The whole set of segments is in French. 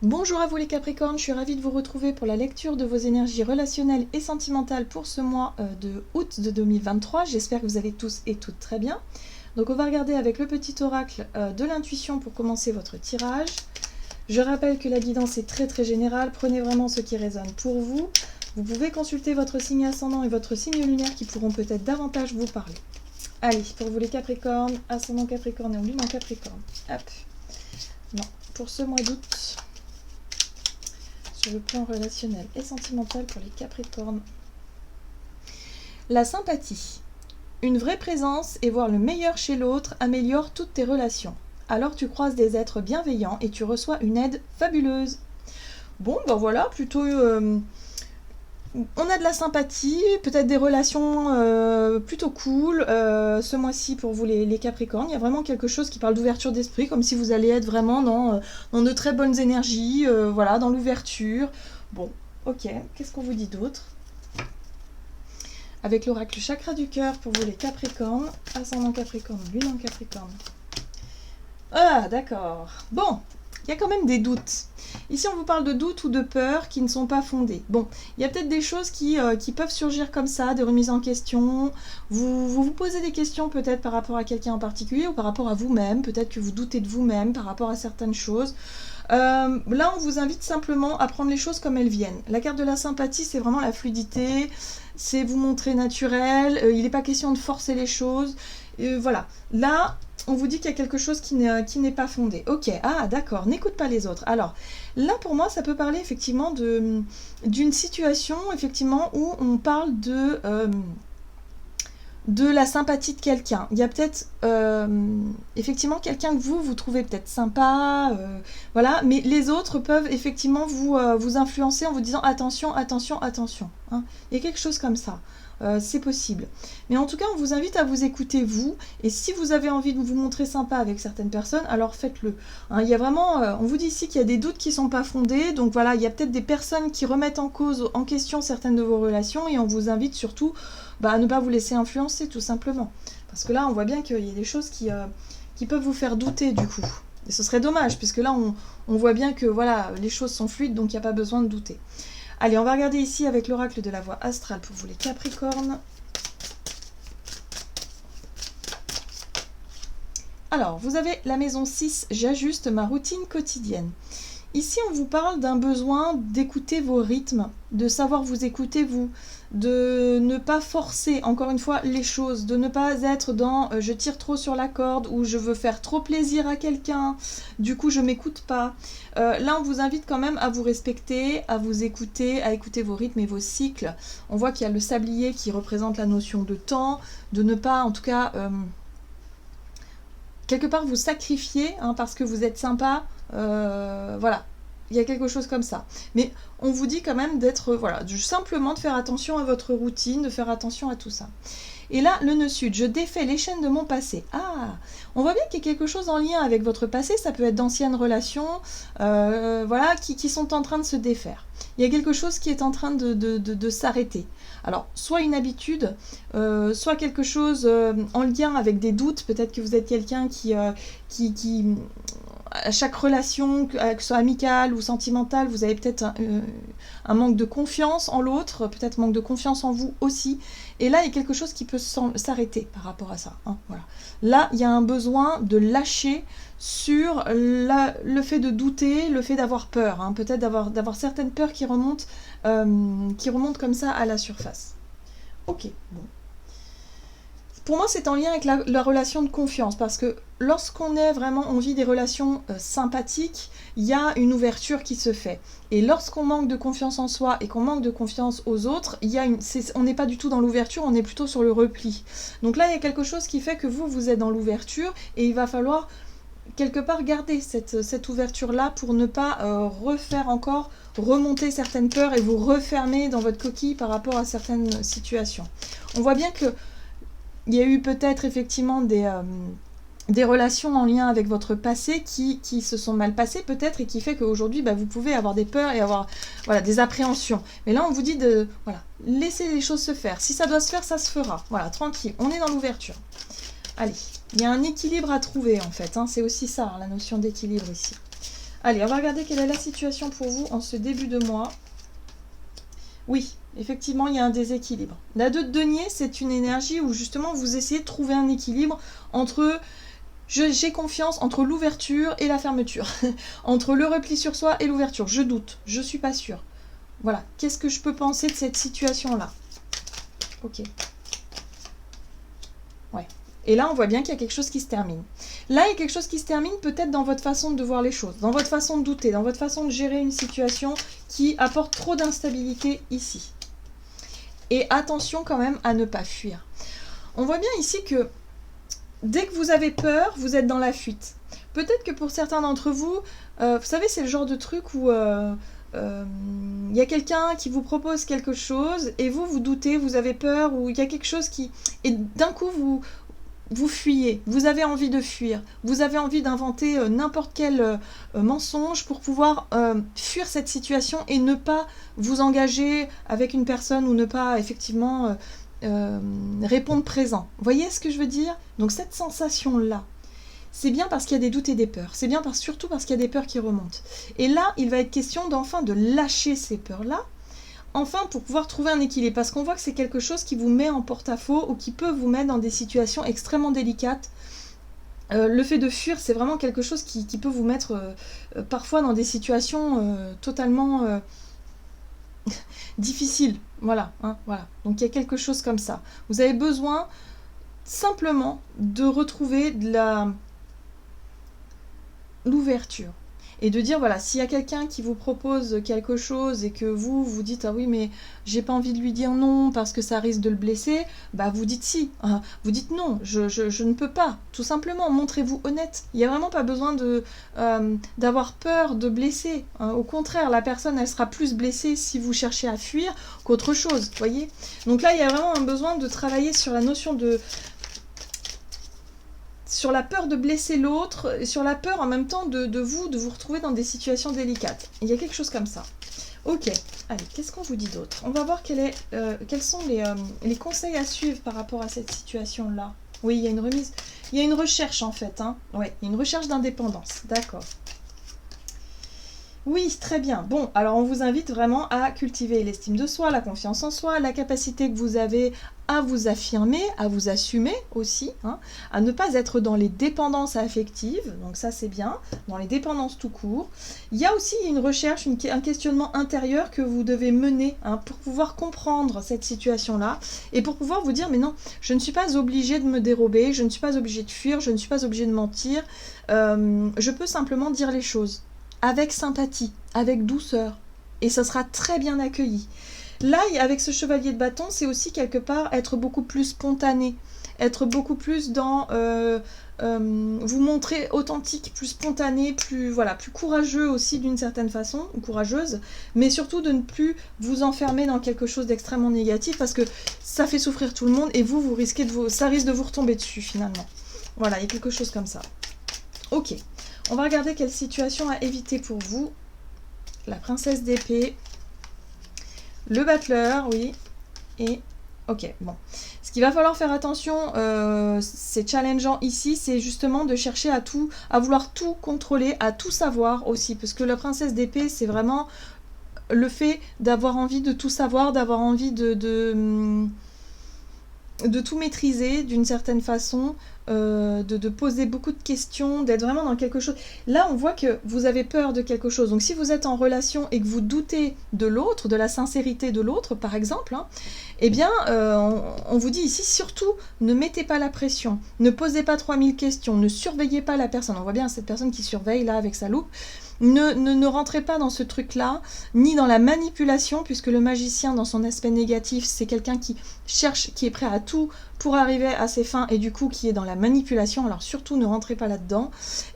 Bonjour à vous les Capricornes, je suis ravie de vous retrouver pour la lecture de vos énergies relationnelles et sentimentales pour ce mois de août de 2023. J'espère que vous allez tous et toutes très bien. Donc on va regarder avec le petit oracle de l'intuition pour commencer votre tirage. Je rappelle que la guidance est très générale, prenez vraiment ce qui résonne pour vous. Vous pouvez consulter votre signe ascendant et votre signe lunaire qui pourront peut-être davantage vous parler. Allez, pour vous les Capricornes, ascendant Capricorne et lune en Capricorne. Hop. Non, pour ce mois d'août, sur le plan relationnel et sentimental pour les Capricornes. La sympathie. Une vraie présence et voir le meilleur chez l'autre améliore toutes tes relations. Alors tu croises des êtres bienveillants et tu reçois une aide fabuleuse. Bon, ben voilà, plutôt... on a de la sympathie, peut-être des relations plutôt cool ce mois-ci pour vous les Capricornes. Il y a vraiment quelque chose qui parle d'ouverture d'esprit, comme si vous allez être vraiment dans de très bonnes énergies, voilà, dans l'ouverture. Bon, ok, qu'est-ce qu'on vous dit d'autre? Avec l'oracle chakra du cœur pour vous les Capricornes, ascendant Capricorne, lune en Capricorne. Ah, d'accord. Bon, il y a quand même des doutes. Ici, on vous parle de doutes ou de peurs qui ne sont pas fondées. Bon, il y a peut-être des choses qui peuvent surgir comme ça, des remises en question. Vous posez des questions peut-être par rapport à quelqu'un en particulier ou par rapport à vous-même. Peut-être que vous doutez de vous-même par rapport à certaines choses. Là, on vous invite simplement à prendre les choses comme elles viennent. La carte de la sympathie, c'est vraiment la fluidité, c'est vous montrer naturel. Il n'est pas question de forcer les choses. Voilà. Là... on vous dit qu'il y a quelque chose qui n'est pas fondé. Ok, ah d'accord, n'écoute pas les autres. Alors, là pour moi, ça peut parler effectivement d'une situation effectivement où on parle de la sympathie de quelqu'un. Il y a peut-être effectivement quelqu'un que vous trouvez peut-être sympa, voilà, mais les autres peuvent effectivement vous influencer en vous disant attention, attention, attention. Hein. Il y a quelque chose comme ça. C'est possible. Mais en tout cas, on vous invite à vous écouter vous, et si vous avez envie de vous montrer sympa avec certaines personnes, alors faites-le. Hein, il y a vraiment, on vous dit ici qu'il y a des doutes qui ne sont pas fondés, donc voilà, il y a peut-être des personnes qui remettent en question certaines de vos relations, et on vous invite surtout à ne pas vous laisser influencer, tout simplement. Parce que là, on voit bien qu'il y a des choses qui peuvent vous faire douter, du coup. Et ce serait dommage, puisque là, on voit bien que voilà, les choses sont fluides, donc il n'y a pas besoin de douter. Allez, on va regarder ici avec l'oracle de la voie astrale pour vous les Capricornes. Alors, vous avez la maison 6, j'ajuste ma routine quotidienne. Ici, on vous parle d'un besoin d'écouter vos rythmes, de savoir vous écouter vous, de ne pas forcer, encore une fois, les choses, de ne pas être dans je tire trop sur la corde ou je veux faire trop plaisir à quelqu'un, du coup je m'écoute pas. Là, on vous invite quand même à vous respecter, à vous écouter, à écouter vos rythmes et vos cycles. On voit qu'il y a le sablier qui représente la notion de temps, de ne pas, en tout cas, quelque part vous sacrifier hein, parce que vous êtes sympa, voilà. Il y a quelque chose comme ça. Mais on vous dit quand même d'être, voilà, simplement de faire attention à votre routine, de faire attention à tout ça. Et là, le nœud sud, je défais les chaînes de mon passé. Ah, on voit bien qu'il y a quelque chose en lien avec votre passé, ça peut être d'anciennes relations, voilà, qui sont en train de se défaire. Il y a quelque chose qui est en train de s'arrêter. Alors, soit une habitude, soit quelque chose en lien avec des doutes, peut-être que vous êtes quelqu'un qui à chaque relation, que ce soit amicale ou sentimentale, vous avez peut-être un manque de confiance en l'autre, peut-être manque de confiance en vous aussi. Et là, il y a quelque chose qui peut s'arrêter par rapport à ça. Hein, voilà. Là, il y a un besoin de lâcher sur le fait de douter, le fait d'avoir peur. Hein, peut-être d'avoir certaines peurs qui remontent comme ça à la surface. Ok, bon. Pour moi, c'est en lien avec la relation de confiance, parce que lorsqu'on vit des relations sympathiques, il y a une ouverture qui se fait. Et lorsqu'on manque de confiance en soi et qu'on manque de confiance aux autres, on n'est pas du tout dans l'ouverture, on est plutôt sur le repli. Donc là, il y a quelque chose qui fait que vous êtes dans l'ouverture, et il va falloir quelque part garder cette ouverture-là pour ne pas refaire encore remonter certaines peurs et vous refermer dans votre coquille par rapport à certaines situations. On voit bien que il y a eu peut-être effectivement des relations en lien avec votre passé qui se sont mal passées peut-être et qui fait qu'aujourd'hui vous pouvez avoir des peurs et avoir voilà, des appréhensions. Mais là on vous dit de voilà, laisser les choses se faire. Si ça doit se faire, ça se fera. Voilà, tranquille, on est dans l'ouverture. Allez, il y a un équilibre à trouver en fait, hein. C'est aussi ça, hein, la notion d'équilibre ici. Allez, on va regarder quelle est la situation pour vous en ce début de mois. Oui, effectivement, il y a un déséquilibre. La 2 de denier, c'est une énergie où justement vous essayez de trouver un équilibre entre j'ai confiance, entre l'ouverture et la fermeture, entre le repli sur soi et l'ouverture. Je doute, je suis pas sûre. Voilà, qu'est-ce que je peux penser de cette situation-là? Ok. Ouais. Et là, on voit bien qu'il y a quelque chose qui se termine. Là, il y a quelque chose qui se termine peut-être dans votre façon de voir les choses, dans votre façon de douter, dans votre façon de gérer une situation qui apporte trop d'instabilité ici. Et attention quand même à ne pas fuir. On voit bien ici que dès que vous avez peur, vous êtes dans la fuite. Peut-être que pour certains d'entre vous, vous savez, c'est le genre de truc où y a quelqu'un qui vous propose quelque chose et vous doutez, vous avez peur, ou il y a quelque chose qui... Et d'un coup, vous fuyez, vous avez envie de fuir, vous avez envie d'inventer n'importe quel mensonge pour pouvoir fuir cette situation et ne pas vous engager avec une personne ou ne pas effectivement répondre présent. Vous voyez ce que je veux dire? Donc cette sensation-là, c'est bien parce qu'il y a des doutes et des peurs, c'est bien surtout parce qu'il y a des peurs qui remontent. Et là, il va être question d'enfin de lâcher ces peurs-là, enfin pour pouvoir trouver un équilibre, parce qu'on voit que c'est quelque chose qui vous met en porte-à-faux ou qui peut vous mettre dans des situations extrêmement délicates. Le fait de fuir, c'est vraiment quelque chose qui peut vous mettre parfois dans des situations totalement difficiles. Voilà, hein, voilà. Donc il y a quelque chose comme ça. Vous avez besoin simplement de retrouver de l'ouverture. Et de dire, voilà, s'il y a quelqu'un qui vous propose quelque chose et que vous dites, ah oui, mais j'ai pas envie de lui dire non parce que ça risque de le blesser, bah vous dites si, hein, vous dites non, je ne peux pas, tout simplement, montrez-vous honnête. Il n'y a vraiment pas besoin d'avoir peur de blesser. Hein. Au contraire, la personne, elle sera plus blessée si vous cherchez à fuir qu'autre chose, voyez. Donc là, il y a vraiment un besoin de travailler sur la notion sur la peur de blesser l'autre, et sur la peur en même temps de vous retrouver dans des situations délicates. Il y a quelque chose comme ça. Ok, allez, qu'est-ce qu'on vous dit d'autre? On va voir quels sont les conseils à suivre par rapport à cette situation-là. Oui, il y a une remise, il y a une recherche en fait. Hein. Ouais, il y a une recherche d'indépendance, d'accord. Oui, très bien. Bon, alors on vous invite vraiment à cultiver l'estime de soi, la confiance en soi, la capacité que vous avez à vous affirmer, à vous assumer aussi, hein, à ne pas être dans les dépendances affectives, donc ça c'est bien, dans les dépendances tout court. Il y a aussi une recherche, un questionnement intérieur que vous devez mener hein, pour pouvoir comprendre cette situation-là et pour pouvoir vous dire, mais non, je ne suis pas obligée de me dérober, je ne suis pas obligée de fuir, je ne suis pas obligée de mentir, je peux simplement dire les choses. Avec sympathie, avec douceur, et ça sera très bien accueilli. Là, avec ce chevalier de bâton, c'est aussi quelque part être beaucoup plus spontané, être beaucoup plus dans vous montrer authentique, plus spontané, plus courageux aussi d'une certaine façon, ou courageuse, mais surtout de ne plus vous enfermer dans quelque chose d'extrêmement négatif parce que ça fait souffrir tout le monde et vous risquez ça risque de vous retomber dessus finalement. Voilà, il y a quelque chose comme ça. Ok. On va regarder quelle situation à éviter pour vous. La princesse d'épée, le battleur, oui, et ok, bon. Ce qu'il va falloir faire attention, c'est challengeant ici, c'est justement de chercher à vouloir tout contrôler, à tout savoir aussi, parce que la princesse d'épée, c'est vraiment le fait d'avoir envie de tout savoir, d'avoir envie de tout maîtriser d'une certaine façon, de poser beaucoup de questions, d'être vraiment dans quelque chose. Là, on voit que vous avez peur de quelque chose. Donc, si vous êtes en relation et que vous doutez de l'autre, de la sincérité de l'autre, par exemple, hein, eh bien, on vous dit ici, surtout, ne mettez pas la pression, ne posez pas 3000 questions, ne surveillez pas la personne. On voit bien cette personne qui surveille, là, avec sa loupe. Ne rentrez pas dans ce truc-là, ni dans la manipulation, puisque le magicien, dans son aspect négatif, c'est quelqu'un qui cherche, qui est prêt à tout pour arriver à ses fins, et du coup, qui est dans la manipulation. Alors surtout, ne rentrez pas là-dedans,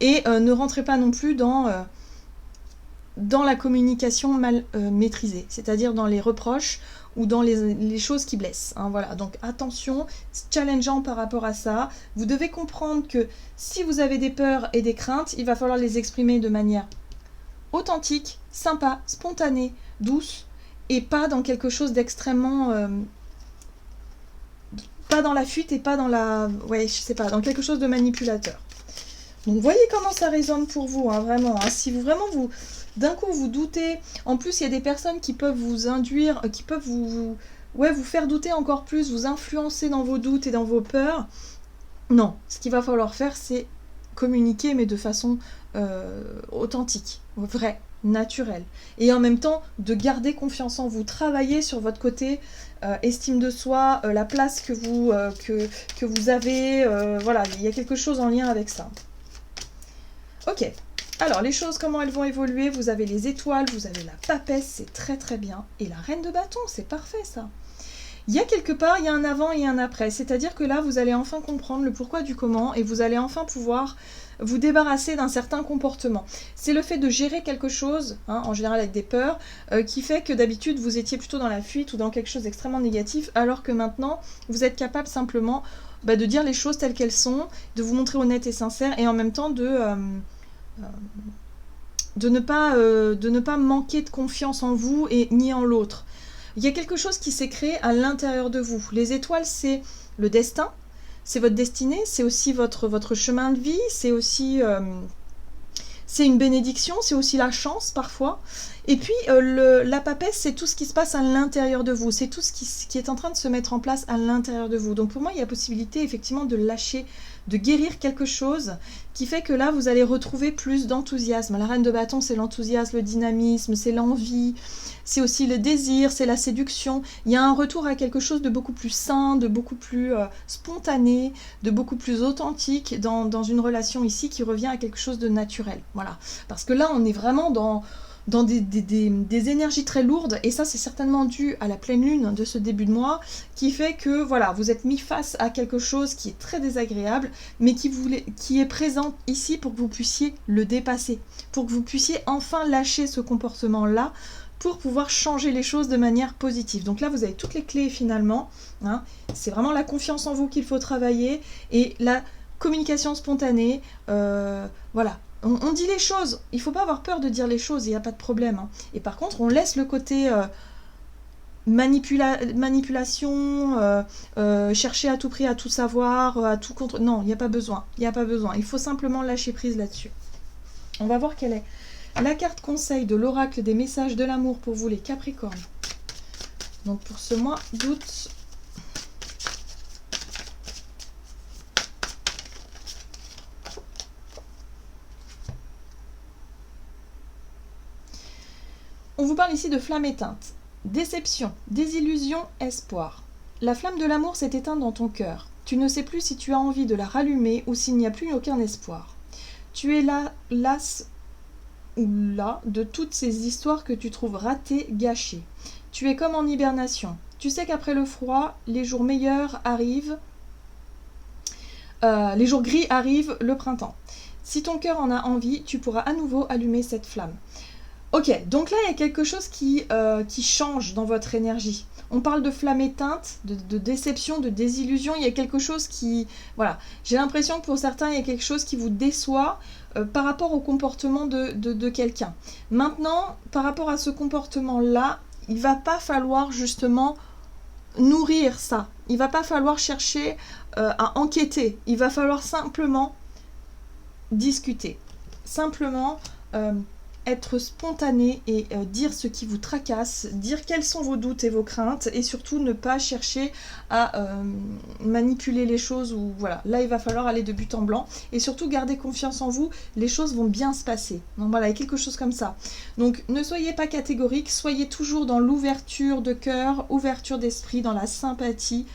et ne rentrez pas non plus dans la communication mal maîtrisée, c'est-à-dire dans les reproches, ou dans les choses qui blessent. Hein, voilà. Donc attention, c'est challengeant par rapport à ça. Vous devez comprendre que si vous avez des peurs et des craintes, il va falloir les exprimer de manière authentique, sympa, spontanée, douce, et pas dans quelque chose d'extrêmement... pas dans la fuite et pas dans la... ouais, je sais pas, dans quelque chose de manipulateur. Donc voyez comment ça résonne pour vous, hein, vraiment. Hein. Si vous vraiment d'un coup vous doutez, en plus il y a des personnes qui peuvent vous induire, qui peuvent vous faire douter encore plus, vous influencer dans vos doutes et dans vos peurs. Non, ce qu'il va falloir faire, c'est communiquer, mais de façon authentique, vraie, naturelle. Et en même temps, de garder confiance en vous, travailler sur votre côté estime de soi, la place que vous avez, voilà, il y a quelque chose en lien avec ça. Ok, alors les choses, comment elles vont évoluer? Vous avez les étoiles, vous avez la papesse, c'est très très bien. Et la reine de bâton, c'est parfait ça. Il y a quelque part, il y a un avant et un après. C'est-à-dire que là, vous allez enfin comprendre le pourquoi du comment et vous allez enfin pouvoir vous débarrasser d'un certain comportement. C'est le fait de gérer quelque chose, hein, en général avec des peurs, qui fait que d'habitude, vous étiez plutôt dans la fuite ou dans quelque chose d'extrêmement négatif, alors que maintenant, vous êtes capable simplement de dire les choses telles qu'elles sont, de vous montrer honnête et sincère et en même temps de ne pas manquer de confiance en vous et ni en l'autre. Il y a quelque chose qui s'est créé à l'intérieur de vous. Les étoiles, c'est le destin, c'est votre destinée, c'est aussi votre chemin de vie, c'est aussi c'est une bénédiction, c'est aussi la chance parfois. Et puis la papesse, c'est tout ce qui se passe à l'intérieur de vous, c'est tout ce qui est en train de se mettre en place à l'intérieur de vous. Donc pour moi, il y a possibilité effectivement de lâcher, de guérir quelque chose qui fait que là, vous allez retrouver plus d'enthousiasme. La reine de bâton, c'est l'enthousiasme, le dynamisme, c'est l'envie, c'est aussi le désir, c'est la séduction. Il y a un retour à quelque chose de beaucoup plus sain, de beaucoup plus spontané, de beaucoup plus authentique dans une relation ici qui revient à quelque chose de naturel. Voilà. Parce que là, on est vraiment dans des énergies très lourdes, et ça c'est certainement dû à la pleine lune de ce début de mois, qui fait que voilà, vous êtes mis face à quelque chose qui est très désagréable, mais qui est présent ici pour que vous puissiez le dépasser, pour que vous puissiez enfin lâcher ce comportement-là, pour pouvoir changer les choses de manière positive. Donc là, vous avez toutes les clés finalement, hein. C'est vraiment la confiance en vous qu'il faut travailler, et la communication spontanée, voilà. On dit les choses, il ne faut pas avoir peur de dire les choses, il n'y a pas de problème. Hein. Et par contre, on laisse le côté manipulation, chercher à tout prix à tout savoir, à tout contre... Non, il n'y a pas besoin, il n'y a pas besoin. Il faut simplement lâcher prise là-dessus. On va voir quelle est la carte conseil de l'oracle des messages de l'amour pour vous les Capricornes. Donc pour ce mois d'août... On vous parle ici de flamme éteinte. Déception, désillusion, espoir. La flamme de l'amour s'est éteinte dans ton cœur. Tu ne sais plus si tu as envie de la rallumer ou s'il n'y a plus aucun espoir. Tu es là, las ou là de toutes ces histoires que tu trouves ratées, gâchées. Tu es comme en hibernation. Tu sais qu'après le froid, les jours meilleurs arrivent, les jours gris arrivent, le printemps. Si ton cœur en a envie, tu pourras à nouveau allumer cette flamme. Ok, donc là, il y a quelque chose qui change dans votre énergie. On parle de flamme éteinte, de déception, de désillusion. Il y a quelque chose qui... Voilà, j'ai l'impression que pour certains, il y a quelque chose qui vous déçoit par rapport au comportement de quelqu'un. Maintenant, par rapport à ce comportement-là, il ne va pas falloir justement nourrir ça. Il ne va pas falloir chercher à enquêter. Il va falloir simplement discuter. Simplement... être spontané et dire ce qui vous tracasse, dire quels sont vos doutes et vos craintes, et surtout ne pas chercher à manipuler les choses, ou voilà, là il va falloir aller de but en blanc, et surtout garder confiance en vous, les choses vont bien se passer. Donc voilà, il y a quelque chose comme ça. Donc ne soyez pas catégorique, soyez toujours dans l'ouverture de cœur, ouverture d'esprit, dans la sympathie,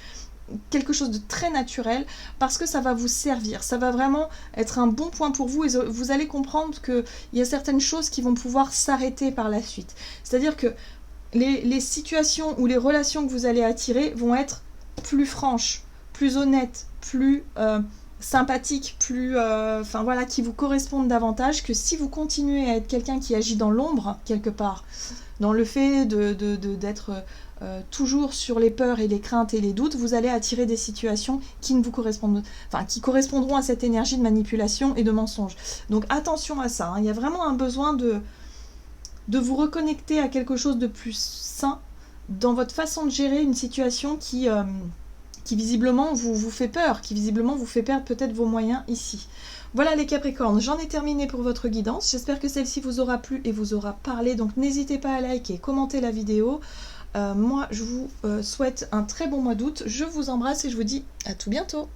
quelque chose de très naturel, parce que ça va vous servir, ça va vraiment être un bon point pour vous, et vous allez comprendre qu'il y a certaines choses qui vont pouvoir s'arrêter par la suite. C'est-à-dire que les situations ou les relations que vous allez attirer vont être plus franches, plus honnêtes, plus sympathiques, plus, voilà, qui vous correspondent davantage, que si vous continuez à être quelqu'un qui agit dans l'ombre, quelque part, dans le fait d'être... toujours sur les peurs et les craintes et les doutes, vous allez attirer des situations qui ne vous correspondent, qui correspondront à cette énergie de manipulation et de mensonge. Donc attention à ça, hein. Il y a vraiment un besoin de vous reconnecter à quelque chose de plus sain dans votre façon de gérer une situation qui visiblement vous fait peur, qui visiblement vous fait perdre peut-être vos moyens ici. Voilà les Capricornes, j'en ai terminé pour votre guidance. J'espère que celle-ci vous aura plu et vous aura parlé. Donc n'hésitez pas à liker et commenter la vidéo. Moi, je vous souhaite un très bon mois d'août. Je vous embrasse et je vous dis à tout bientôt.